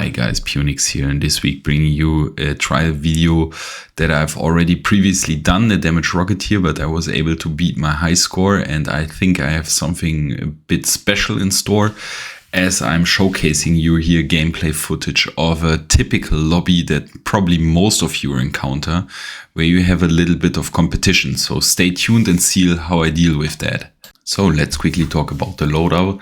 Hi guys, Punix here, and this week bringing you a trial video that I've already previously done, the Damage Rocketeer, but I was able to beat my high score, and I think I have something a bit special in store, as I'm showcasing you here gameplay footage of a typical lobby that probably most of you encounter, where you have a little bit of competition. So stay tuned and see how I deal with that. So let's quickly talk about the loadout.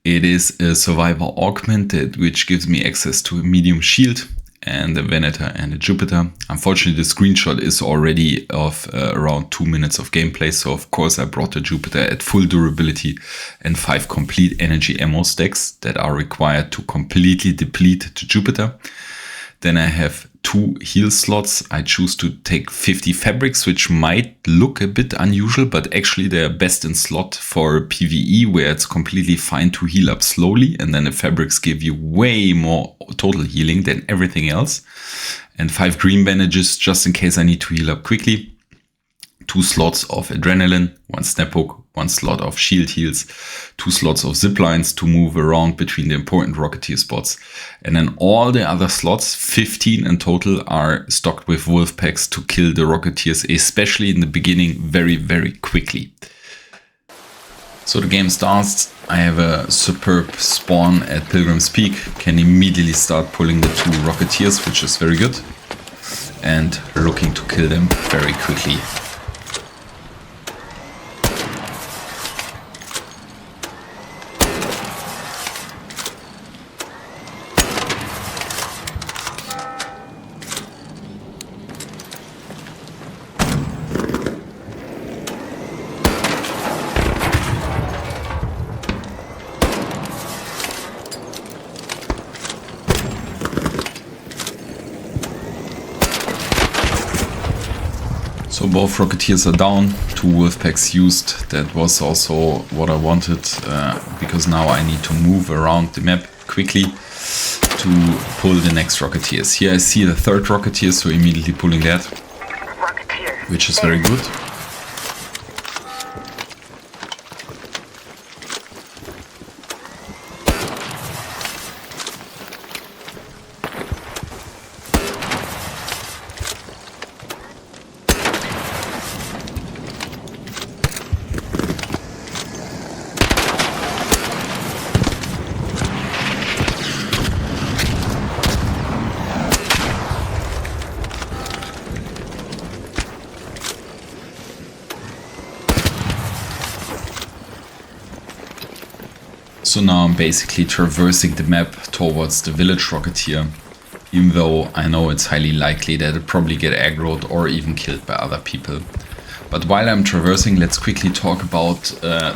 It is a survivor augmented, which gives me access to a medium shield and a Venator and a Jupiter. Unfortunately, the screenshot is already of around 2 minutes of gameplay. So of course I brought the Jupiter at full durability and 5 complete energy ammo stacks that are required to completely deplete the Jupiter. Then I have 2 heal slots. I choose to take 50 fabrics, which might look a bit unusual, but actually they're best in slot for PvE, where it's completely fine to heal up slowly, and then the fabrics give you way more total healing than everything else. And 5 green bandages, just in case I need to heal up quickly. 2 slots of adrenaline, 1 snap hook, 1 slot of shield heals, 2 slots of zip lines to move around between the important Rocketeer spots. And then all the other slots, 15 in total, are stocked with wolf packs to kill the Rocketeers, especially in the beginning, very, very quickly. So the game starts. I have a superb spawn at Pilgrim's Peak, can immediately start pulling the 2 Rocketeers, which is very good, and looking to kill them very quickly. So both Rocketeers are down, 2 wolf packs used. That was also what I wanted, because now I need to move around the map quickly to pull the next Rocketeers. Here I see the 3rd Rocketeer, so immediately pulling that, which is very good. So now I'm basically traversing the map towards the village Rocketeer, even though I know it's highly likely that it'll probably get aggroed or even killed by other people. But while I'm traversing, let's quickly talk about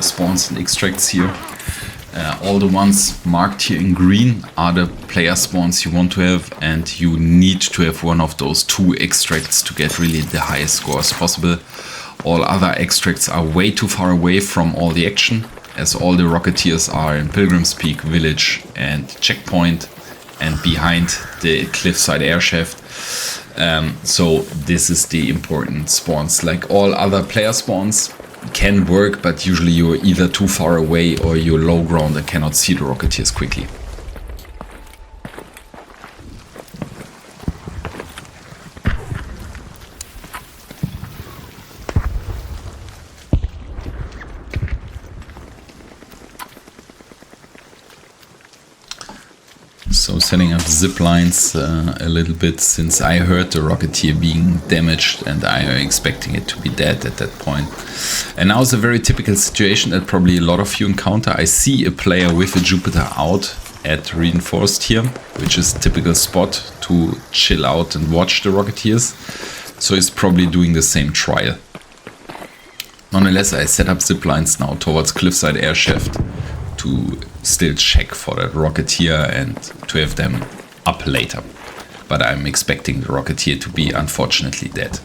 spawns and extracts here. All the ones marked here in green are the player spawns you want to have, and you need to have one of those 2 extracts to get really the highest scores possible. All other extracts are way too far away from all the action, as all the Rocketeers are in Pilgrim's Peak village and checkpoint and behind the cliffside air shaft. So this is the important spawns. Like all other player spawns can work, but usually you're either too far away or you're low ground and cannot see the Rocketeers quickly. So setting up zip lines a little bit, since I heard the Rocketeer being damaged and I am expecting it to be dead at that point. And now it's a very typical situation that probably a lot of you encounter. I see a player with a Jupiter out at Reinforced here, which is a typical spot to chill out and watch the Rocketeers. So he's probably doing the same trial. Nonetheless, I set up zip lines now towards cliffside air shaft to still check for that Rocketeer and to have them up later. But I'm expecting the Rocketeer to be unfortunately dead.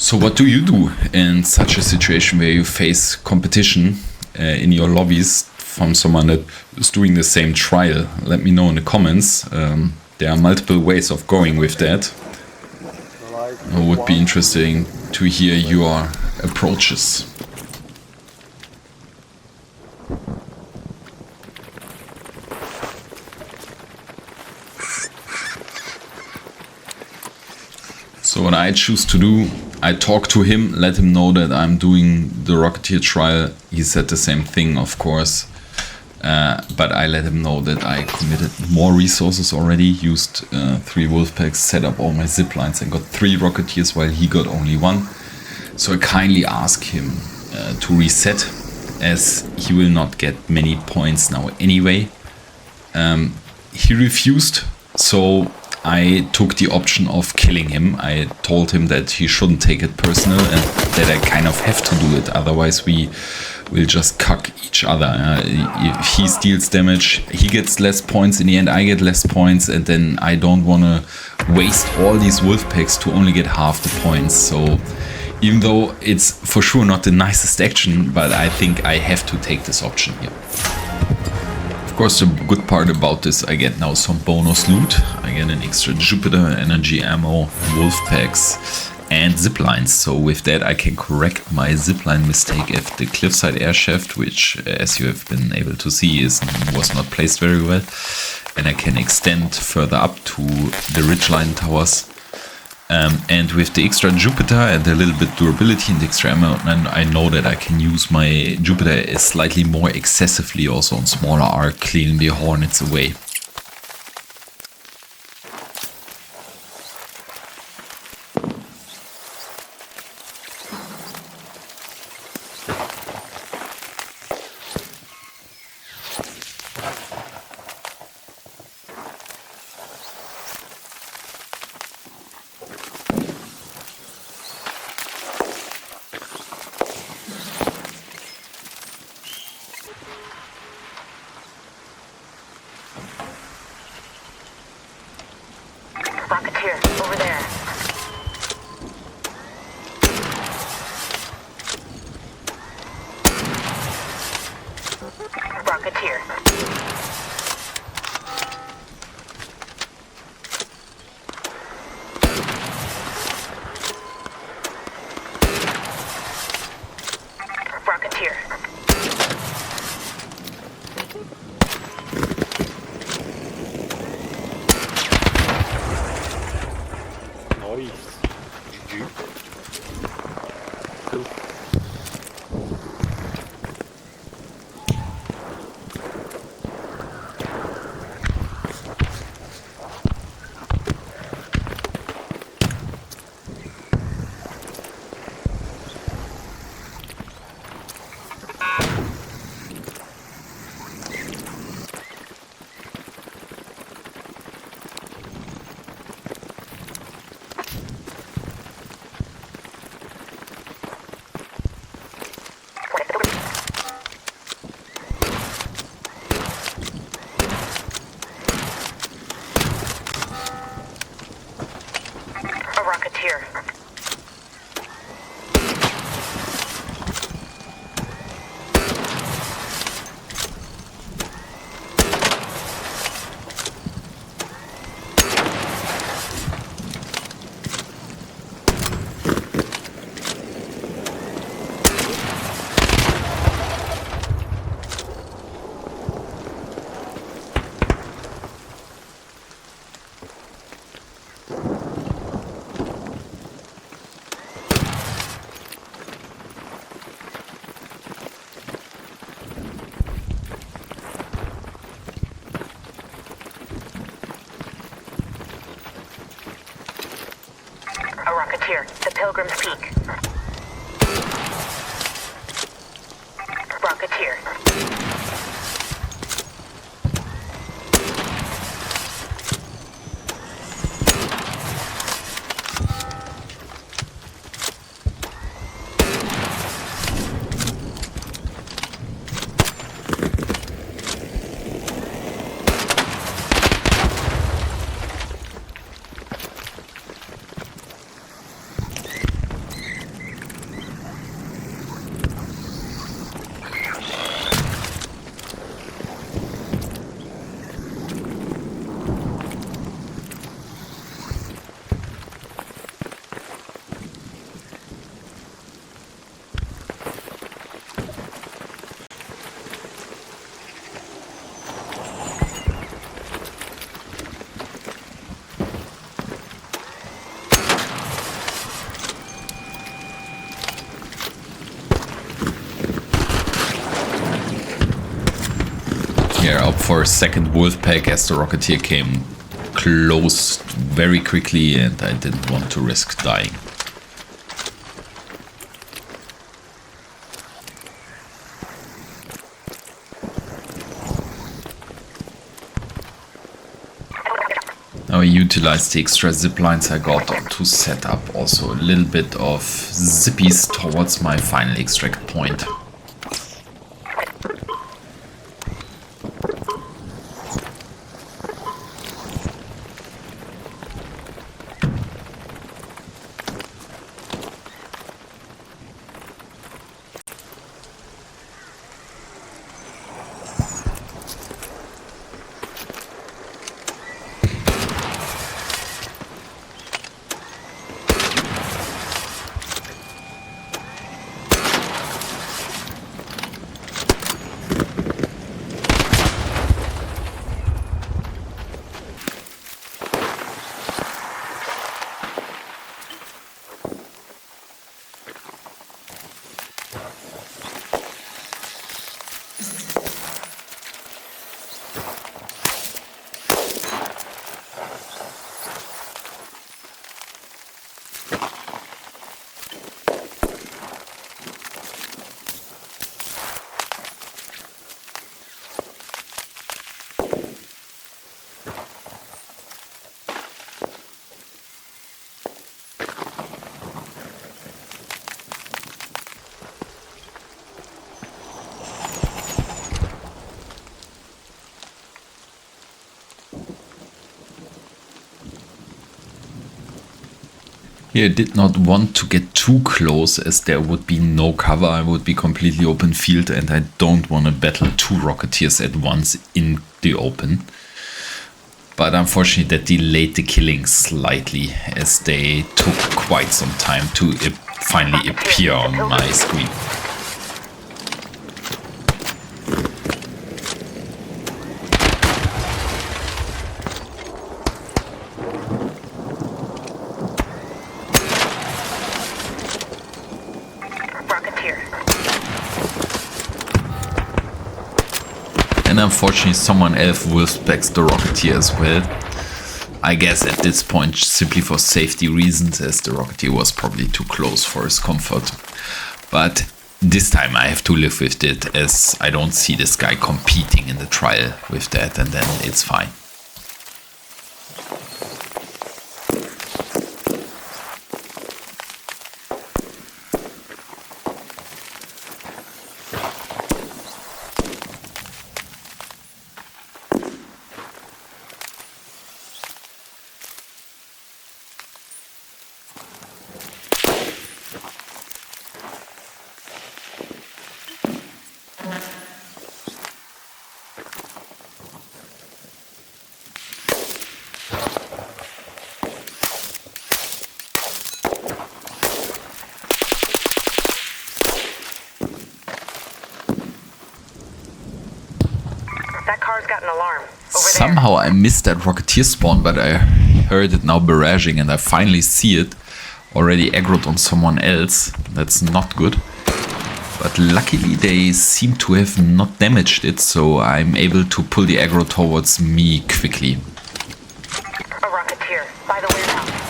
So what do you do in such a situation where you face competition in your lobbies from someone that is doing the same trial? Let me know in the comments. There are multiple ways of going with that. It would be interesting to hear your approaches. So what I choose to do, I talk to him, let him know that I'm doing the Rocketeer trial. He said the same thing, of course. But I let him know that I committed more resources already, used 3 wolf packs, set up all my zip lines and got 3 Rocketeers while he got only 1. So I kindly ask him to reset, as he will not get many points now anyway. He refused, so I took the option of killing him. I told him that he shouldn't take it personal and that I kind of have to do it, otherwise we will just cuck each other. If he steals damage, he gets less points, in the end I get less points, and then I don't want to waste all these wolf packs to only get half the points. So even though it's for sure not the nicest action, but I think I have to take this option here. Of course, the good part about this, I get now some bonus loot. I get an extra Jupiter, energy ammo, wolf packs and ziplines. So with that I can correct my zipline mistake at the cliffside air shaft, which as you have been able to see was not placed very well. And I can extend further up to the ridgeline towers. And with the extra Jupiter and a little bit durability and extra ammo, and I know that I can use my Jupiter slightly more excessively also on smaller arc, cleaning the hornets away. Rocketeer, over there. Rocketeer. Rocketeer. Rocketeer. A Rocketeer, the Pilgrim's Peak. Rocketeer. Here, up for a second wolf pack as the Rocketeer came close very quickly and I didn't want to risk dying. Now I utilized the extra zip lines I got to set up also a little bit of zippies towards my final extract point. Here I did not want to get too close as there would be no cover, I would be completely open field and I don't want to battle two Rocketeers at once in the open. But unfortunately that delayed the killing slightly as they took quite some time to finally appear on my screen. And unfortunately someone else wolfpacks the Rocketeer as well. I guess at this point simply for safety reasons as the Rocketeer was probably too close for his comfort. But this time I have to live with it as I don't see this guy competing in the trial with that and then it's fine. That car's got an alarm. Somehow I missed that Rocketeer spawn, but I heard it now barraging and I finally see it already aggroed on someone else. That's not good. But luckily they seem to have not damaged it, so I'm able to pull the aggro towards me quickly. A Rocketeer by the warehouse.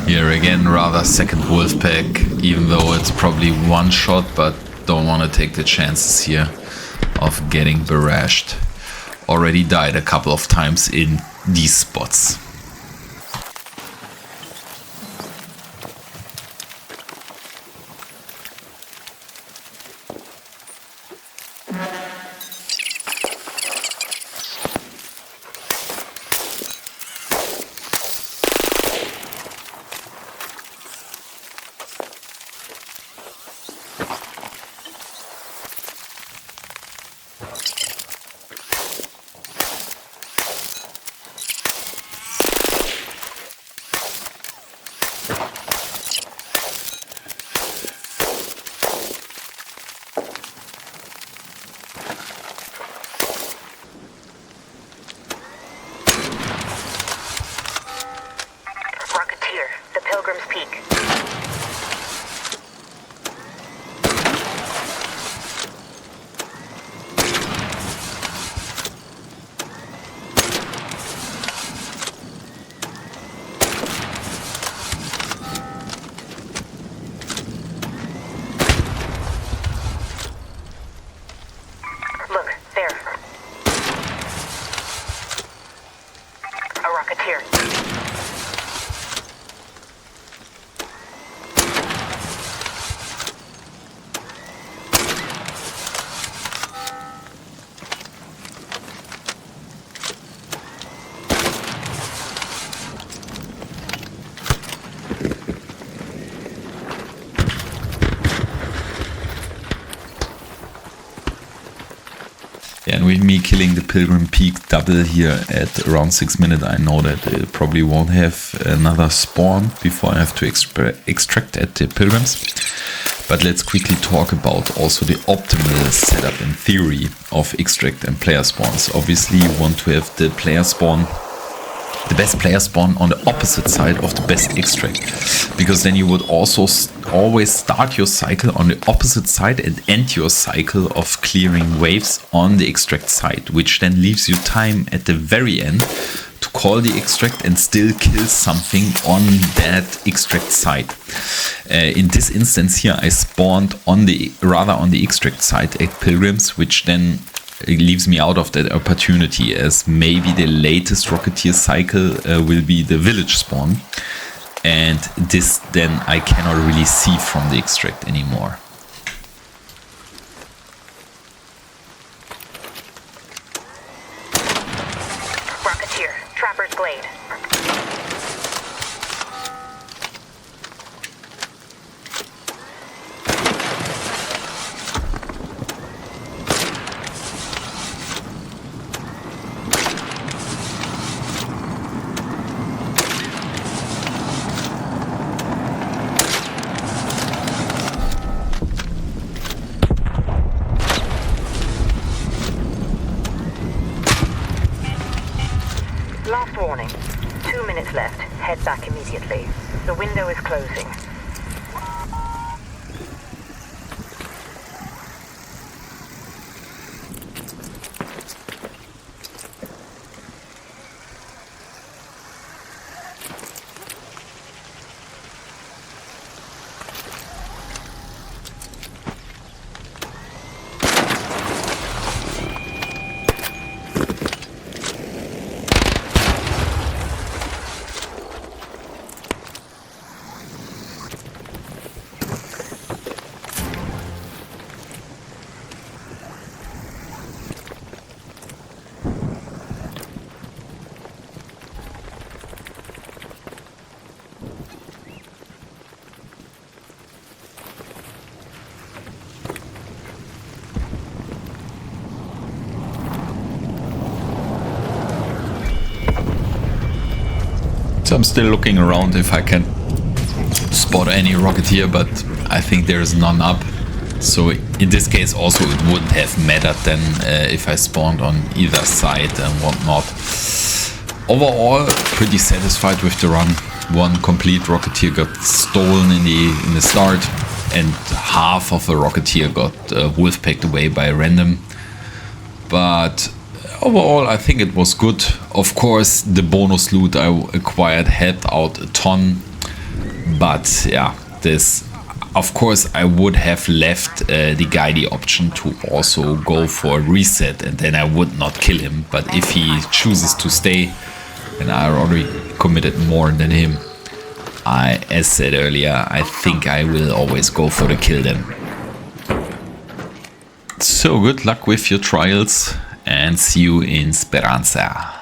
Here again, rather second wolf pack, even though it's probably one shot, but don't want to take the chances here of getting barraged. Already died a couple of times in these spots. And with me killing the Pilgrim Peak double here at around 6 minutes, I know that it probably won't have another spawn before I have to extract at the Pilgrims. But let's quickly talk about also the optimal setup in theory of extract and player spawns. Obviously you want to have the player spawn, the best player spawn on the opposite side of the best extract, because then you would also always start your cycle on the opposite side and end your cycle of clearing waves on the extract side, which then leaves you time at the very end to call the extract and still kill something on that extract side. In this instance here, I spawned on the extract side at Pilgrims, which then leaves me out of that opportunity, as maybe the latest Rocketeer cycle will be the village spawn, and this then I cannot really see from the extract anymore. Rocketeer, Trapper's Glade. Last warning. 2 minutes left. Head back immediately. The window is closing. So I'm still looking around if I can spot any Rocketeer, but I think there is none up. So in this case also it wouldn't have mattered then if I spawned on either side and whatnot. Overall, pretty satisfied with the run. One complete Rocketeer got stolen in the start, and half of a Rocketeer got wolfpacked away by random. But overall, I think it was good. Of course, the bonus loot I acquired helped out a ton. But yeah, of course, I would have left the guy the option to also go for a reset, and then I would not kill him. But if he chooses to stay, and I already committed more than him, as said earlier, I think I will always go for the kill then. So good luck with your trials, and see you in Speranza.